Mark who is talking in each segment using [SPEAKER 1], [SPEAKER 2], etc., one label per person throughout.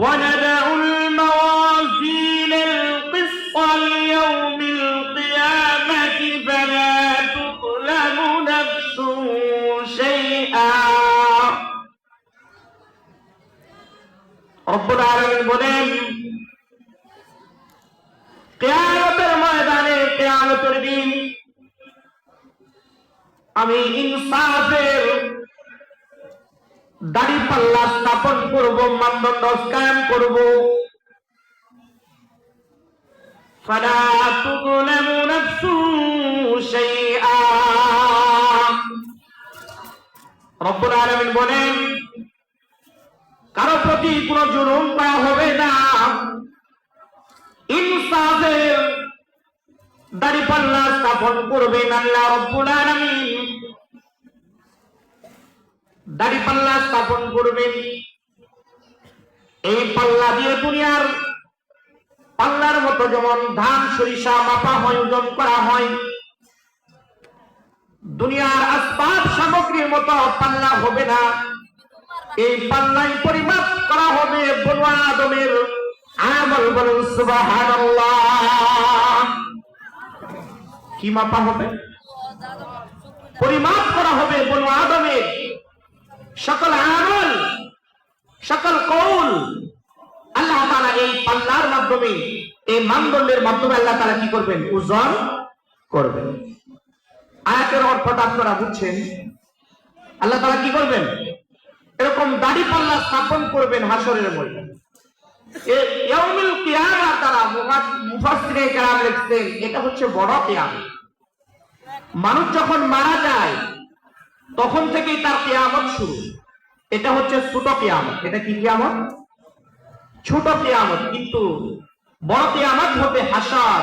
[SPEAKER 1] ونضع الموازين القسط ليوم القيامة فلا تظلم نفس شيئا رب العالمين বলেন কিয়ামতের ময়দানে কিয়ামতের দিন আমি ইনসাফের দাড়িপাল্লা স্থাপন করব, মানদণ্ড কায়েম করব। ফালা তুযলামু নাফসুন শাইআ রব্বুল আলামিন বলেন কারো প্রতি কোনো জুলুম করা হবে না। ইনসাফের দাড়িপাল্লা স্থাপন করবেন আল্লাহ রব্বুল আলামিন। দাড়িপাল্লা স্থাপন করবেন। এই পাল্লা দিয়ে দুনিয়ার পাল্লার মতো যেমন ধান সরিষা মাপা হয়, ওজন করা হয়, দুনিয়ার আসবাব সামগ্রীর মতো পাল্লা হবে না। এই পাল্লাই পরিমাপ করা হবে বনু আদমের আমল। বলুন সুবহানাল্লাহ। কি মাপা হবে? পরিমাপ করা হবে বনু আদমের সকল আমল, সকল কৌল। আল্লাহ তাআলা এই পাল্লার মাধ্যমে, এই মানদণ্ডের মাধ্যমে আল্লাহ তাআলা কি করবেন? ওজন করবেন। আয়াতের অর্থটা আপনারা বুঝছেন। আল্লাহ তাআলা কি করবেন? এরকম দাড়ি পাল্লা স্থাপন করবেন হাসরের ময়দানে। ইয়াউমুল কিয়ামা তারা মুফাসসিরে কেরাম লিখছেন এটা হচ্ছে বড় কিয়ামত। মানুষ যখন মারা যায় তখন থেকেই তার কিয়ামত শুরু। এটা হচ্ছে ছোট কিয়ামত। এটা কি কিয়ামত? ছোট কিয়ামত। কিন্তু বড় কিয়ামত হবে হাসর।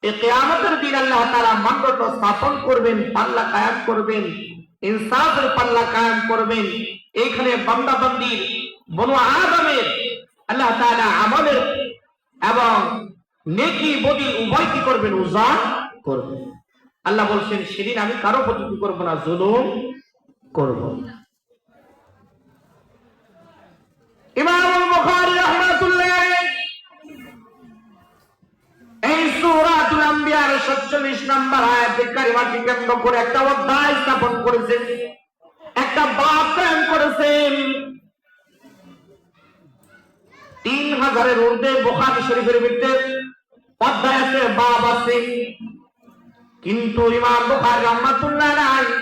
[SPEAKER 1] এই কিয়ামতের দিন আল্লাহ তাআলা মানদণ্ড স্থাপন করবেন, পাল্লা কায়েম করবেন, ইনসাফের পাল্লা কায়েম করবেন। এইখানে বান্দা বান্দির বনু আদমের আল্লাহ তাআলা আমলের এবং নেকি বদি উভয় কি করবেন? ওজন করবেন। আল্লাহ বলছেন সেদিন আমি কারো প্রতি কি করব না? জুলুম করব না। ইমাম বুখারী রাহমাতুল্লাহ আলাইহি এই সূরাতুল আম্বিয়ার ৪৭ নম্বর আয়াতে কারিমাটি কেন্দ্র করে একটা অধ্যায় স্থাপন করেছেন, একটা বাব কায়েম করেছেন। ৩০০০-এর ঊর্ধ্বে বুখারী শরীফের ভিতরে অধ্যায় আছে, বাব আছে। কিন্তু ইমাম বুখারী রাহমাতুল্লাহ আলাইহি